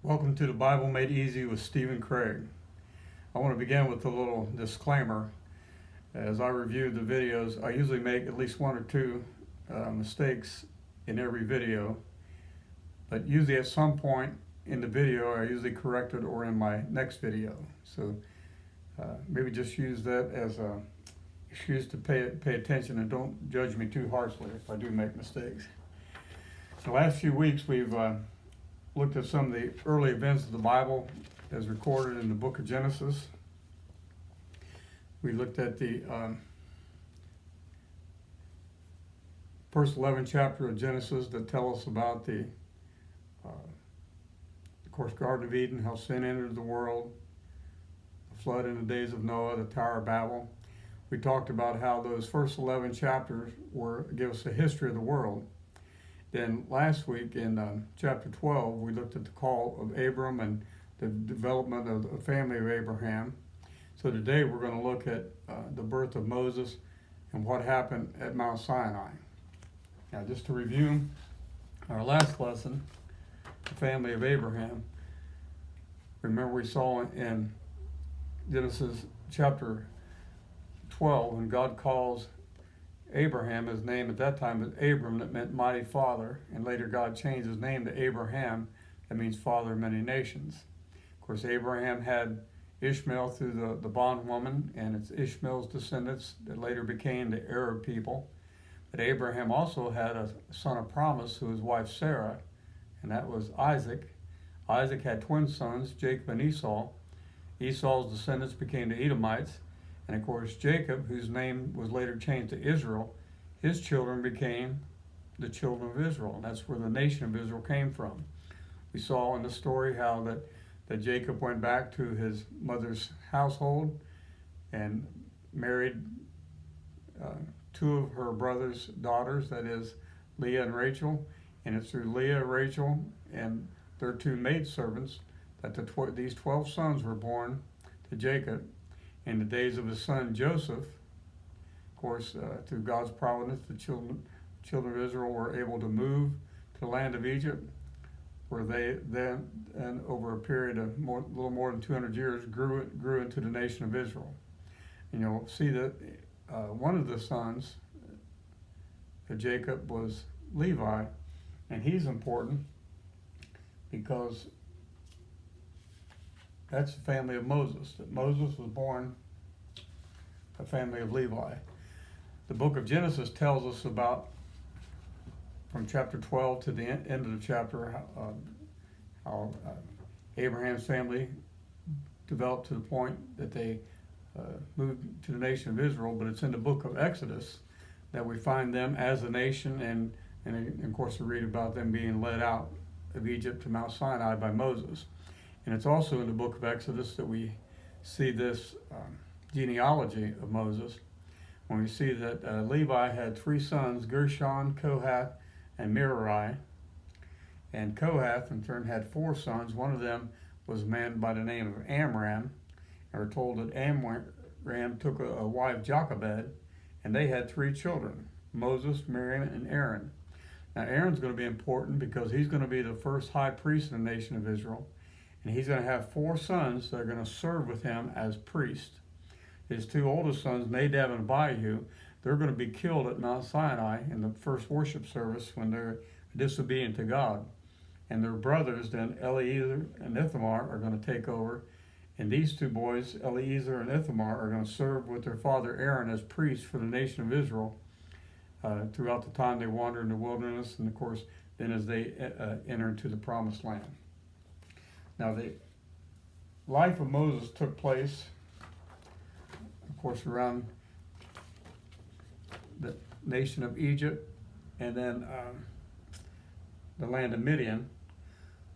Welcome to the Bible Made Easy with Stephen Craig. I want to begin with a little disclaimer. As I review the videos, I usually make at least one or two mistakes in every video, but usually at some point in the video I usually correct it or in my next video. So maybe just use that as an excuse to pay attention and don't judge me too harshly if I do make mistakes. The last few weeks we've looked at some of the early events of the Bible as recorded in the book of Genesis. We looked at the first 11 chapter of Genesis that tell us about of course, Garden of Eden, how sin entered the world, the flood in the days of Noah, the Tower of Babel. We talked about how those first 11 chapters give us a history of the world. Then last week in chapter 12, we looked at the call of Abram and the development of the family of Abraham. So today we're going to look at the birth of Moses and what happened at Mount Sinai. Now, just to review our last lesson, the family of Abraham. Remember, we saw in Genesis chapter 12 when God calls Abraham, his name at that time was Abram, that meant mighty father, and later God changed his name to Abraham, that means father of many nations. Of course, Abraham had Ishmael through the bondwoman, and it's Ishmael's descendants that later became the Arab people. But Abraham also had a son of promise through his wife Sarah, and that was Isaac. Isaac had twin sons, Jacob and Esau. Esau's descendants became the Edomites. And of course, Jacob, whose name was later changed to Israel, his children became the children of Israel. And that's where the nation of Israel came from. We saw in the story how that Jacob went back to his mother's household and married two of her brother's daughters, that is Leah and Rachel. And it's through Leah, Rachel, and their two maidservants that these 12 sons were born to Jacob. In the days of his son Joseph, of course, through God's providence, the children of Israel were able to move to the land of Egypt, where they then, and over a period of a little more than 200 years, grew into the nation of Israel. And you'll see that one of the sons of Jacob was Levi, and he's important because that's the family of Moses. That Moses was born a family of Levi. The book of Genesis tells us about, from chapter 12 to the end of the chapter, how Abraham's family developed to the point that they moved to the nation of Israel. But it's in the book of Exodus that we find them as a nation, and of course we read about them being led out of Egypt to Mount Sinai by Moses. And it's also in the book of Exodus that we see this genealogy of Moses, when we see that Levi had three sons, Gershon, Kohath, and Merari. And Kohath, in turn, had four sons. One of them was a man by the name of Amram. And we're told that Amram took a wife, Jochebed, and they had three children, Moses, Miriam, and Aaron. Now, Aaron's going to be important because he's going to be the first high priest in the nation of Israel. And he's going to have four sons that are going to serve with him as priests. His two oldest sons, Nadab and Abihu, they're going to be killed at Mount Sinai in the first worship service when they're disobedient to God. And their brothers, then Eleazar and Ithamar, are going to take over. And these two boys, Eleazar and Ithamar, are going to serve with their father Aaron as priests for the nation of Israel throughout the time they wander in the wilderness, and of course, then as they enter into the promised land. Now, the life of Moses took place, of course, around the nation of Egypt and then the land of Midian.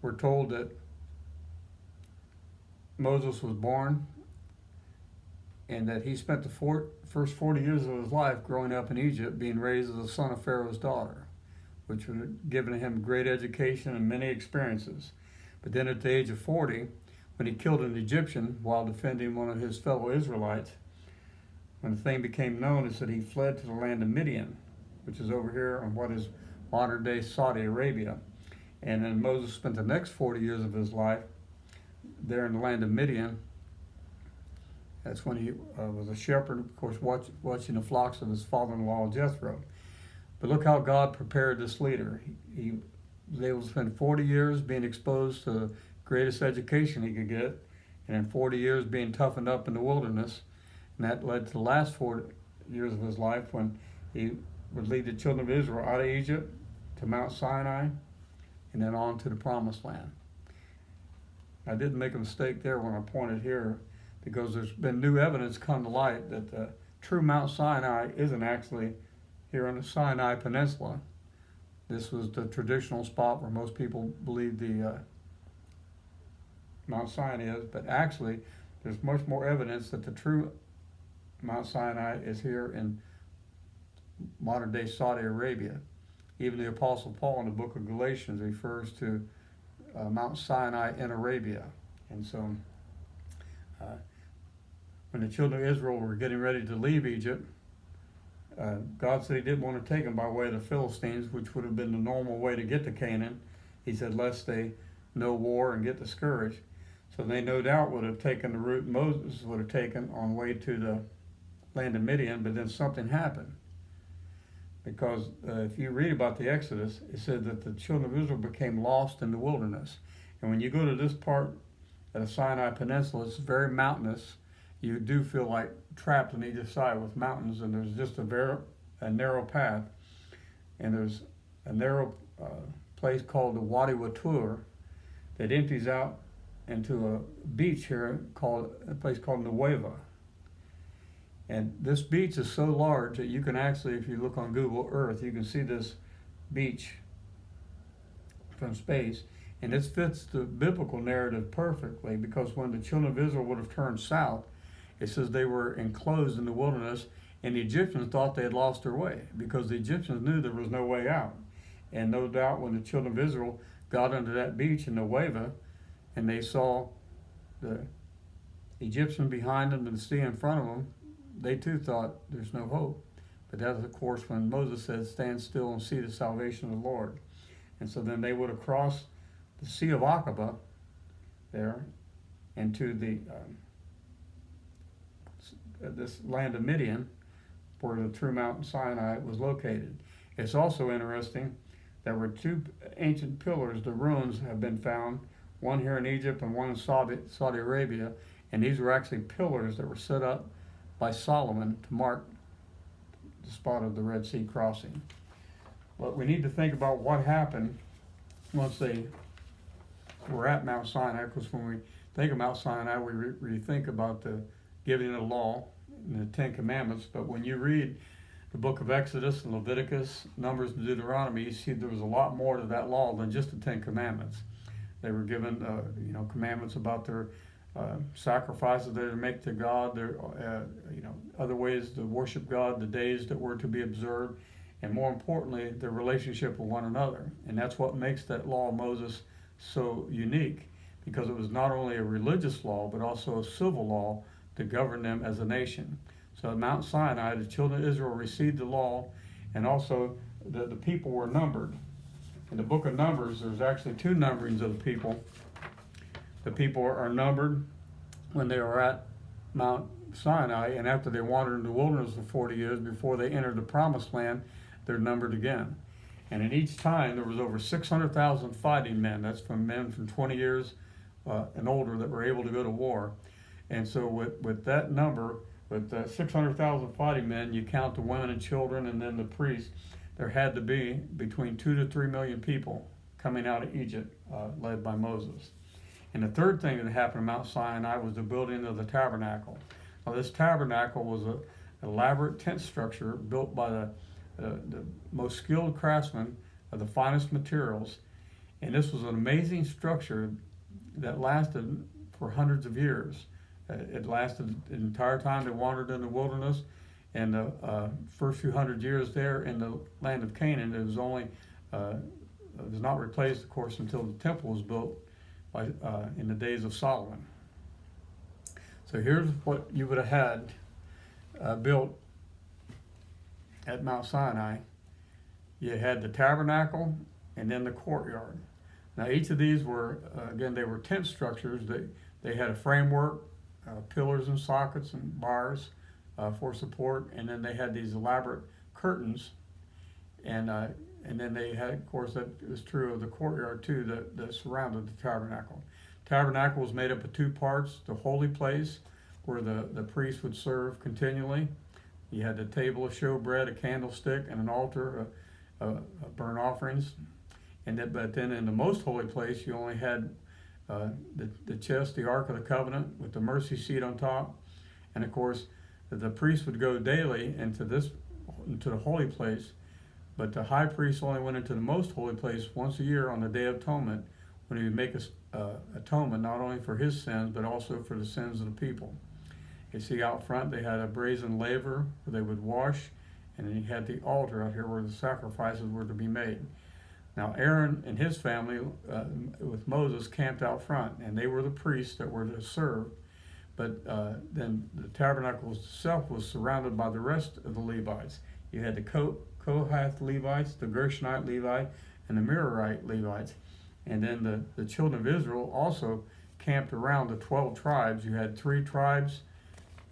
We're told that Moses was born and that he spent the first 40 years of his life growing up in Egypt, being raised as the son of Pharaoh's daughter, which would have given him great education and many experiences. But then at the age of 40, when he killed an Egyptian while defending one of his fellow Israelites, when the thing became known, is that he fled to the land of Midian, which is over here on what is modern-day Saudi Arabia. And then Moses spent the next 40 years of his life there in the land of Midian. That's when he was a shepherd, of course, watching the flocks of his father-in-law Jethro. But look how God prepared this leader. He was able to spend 40 years being exposed to the greatest education he could get, and then 40 years being toughened up in the wilderness. And that led to the last 40 years of his life when he would lead the children of Israel out of Egypt to Mount Sinai and then on to the Promised Land. I didn't make a mistake there when I pointed here, because there's been new evidence come to light that the true Mount Sinai isn't actually here on the Sinai Peninsula. This was the traditional spot where most people believe the Mount Sinai is, but actually there's much more evidence that the true Mount Sinai is here in modern day Saudi Arabia. Even the Apostle Paul in the book of Galatians refers to Mount Sinai in Arabia. And so when the children of Israel were getting ready to leave Egypt, God said he didn't want to take them by way of the Philistines, which would have been the normal way to get to Canaan. He said, lest they know war and get discouraged. So they no doubt would have taken the route Moses would have taken on the way to the land of Midian, but then something happened. Because if you read about the Exodus, it said that the children of Israel became lost in the wilderness. And when you go to this part of the Sinai Peninsula, it's very mountainous. You do feel like trapped on either side with mountains, and there's just a narrow path. And there's a narrow place called the Wadi Watur that empties out into a beach here called a place called Nueva. And this beach is so large that you can actually, if you look on Google Earth, you can see this beach from space. And this fits the biblical narrative perfectly, because when the children of Israel would have turned south, it says they were enclosed in the wilderness, and the Egyptians thought they had lost their way, because the Egyptians knew there was no way out. And no doubt when the children of Israel got under that beach in Nueva, and they saw the Egyptians behind them and the sea in front of them, they too thought there's no hope. But that's, of course, when Moses said, stand still and see the salvation of the Lord. And so then they would have crossed the Sea of Aqaba there into the this land of Midian, where the true Mount Sinai was located. It's also interesting, there were two ancient pillars, the ruins have been found, one here in Egypt and one in Saudi Arabia, and these were actually pillars that were set up by Solomon to mark the spot of the Red Sea crossing. But we need to think about what happened once they were at Mount Sinai, because when we think of Mount Sinai, we think about the giving of the law and the Ten Commandments. But when you read the book of Exodus and Leviticus, Numbers, and Deuteronomy, you see there was a lot more to that law than just the Ten Commandments. They were given, commandments about their sacrifices they would make to God, their, other ways to worship God, the days that were to be observed, and more importantly, their relationship with one another. And that's what makes that law of Moses so unique, because it was not only a religious law, but also a civil law to govern them as a nation. So at Mount Sinai, the children of Israel received the law, and also the people were numbered. In the book of Numbers, there's actually two numberings of the people. The people are numbered when they were at Mount Sinai, and after they wandered in the wilderness for 40 years before they entered the Promised Land, they're numbered again. And in each time, there was over 600,000 fighting men. That's from men from 20 years and older that were able to go to war. And so with that number, with 600,000 fighting men, you count the women and children and then the priests, there had to be between 2 to 3 million people coming out of Egypt, led by Moses. And the third thing that happened at Mount Sinai was the building of the tabernacle. Now, this tabernacle was an elaborate tent structure built by the most skilled craftsmen of the finest materials. And this was an amazing structure that lasted for hundreds of years. It lasted the entire time they wandered in the wilderness. And the first few hundred years there in the land of Canaan, it was only, it was not replaced, of course, until the temple was built in the days of Solomon. So here's what you would have had built at Mount Sinai. You had the tabernacle and then the courtyard. Now each of these were, again, they were tent structures. They had a framework, pillars and sockets and bars for support, and then they had these elaborate curtains, and then they had, of course, that was true of the courtyard too, that surrounded the tabernacle. Tabernacle was made up of two parts: the holy place, where the priest would serve continually. You had the table of showbread, a candlestick, and an altar, burnt offerings. But then in the most holy place, you only had the chest, the Ark of the Covenant, with the mercy seat on top. And of course, the priest would go daily into the holy place, but the high priest only went into the most holy place once a year on the Day of Atonement, when he would make atonement not only for his sins, but also for the sins of the people. You see out front they had a brazen laver where they would wash, and then you had the altar out here where the sacrifices were to be made. Now Aaron and his family with Moses camped out front, and they were the priests that were to serve. But then the tabernacle itself was surrounded by the rest of the Levites. You had the Kohath Levites, the Gershonite Levite, and the Merarite Levites. And then the children of Israel also camped around the 12 tribes. You had 3 tribes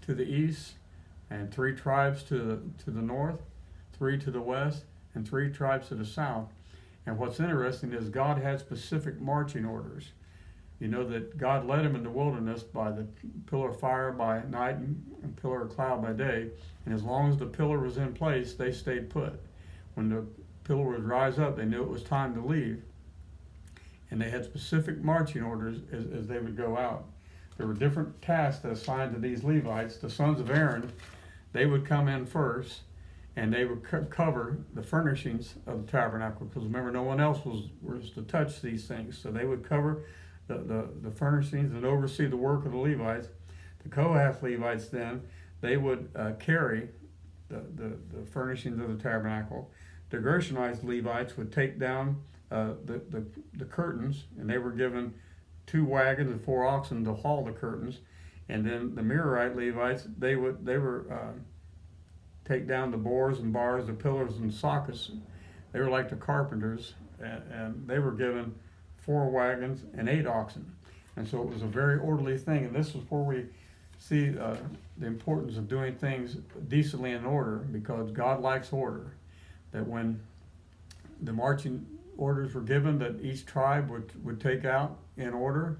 to the east, and 3 tribes to the north, 3 to the west, and 3 tribes to the south. And what's interesting is God had specific marching orders. You know that God led them in the wilderness by the pillar of fire by night and pillar of cloud by day. And as long as the pillar was in place, they stayed put. When the pillar would rise up, they knew it was time to leave. And they had specific marching orders as they would go out. There were different tasks assigned to these Levites. The sons of Aaron, they would come in first, and they would cover the furnishings of the tabernacle, because remember, no one else was to touch these things. So they would cover the furnishings and oversee the work of the Levites. The Kohath Levites then, they would carry the furnishings of the tabernacle. The Gershonite Levites would take down the curtains, and they were given 2 wagons and 4 oxen to haul the curtains. And then the Merarite Levites, they were take down the boards and bars, the pillars and sockets. They were like the carpenters, and they were given 4 wagons and 8 oxen. And so it was a very orderly thing. And this is where we see the importance of doing things decently in order, because God likes order. That when the marching orders were given, that each tribe would take out in order.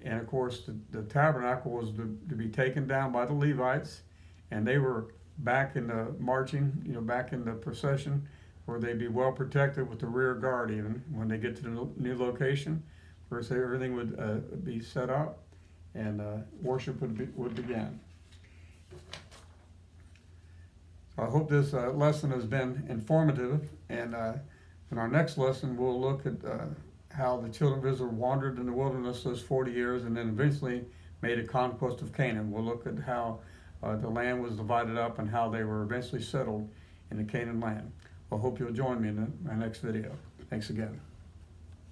And of course, the tabernacle was to be taken down by the Levites, and they were back in the marching, back in the procession, where they'd be well protected with the rear guard. Even when they get to the new location, first everything would be set up, and worship would begin. So I hope this lesson has been informative, and in our next lesson we'll look at how the children of Israel wandered in the wilderness those 40 years, and then eventually made a conquest of Canaan. We'll look at how the land was divided up and how they were eventually settled in the Canaan land. I hope you'll join me in my next video. Thanks again.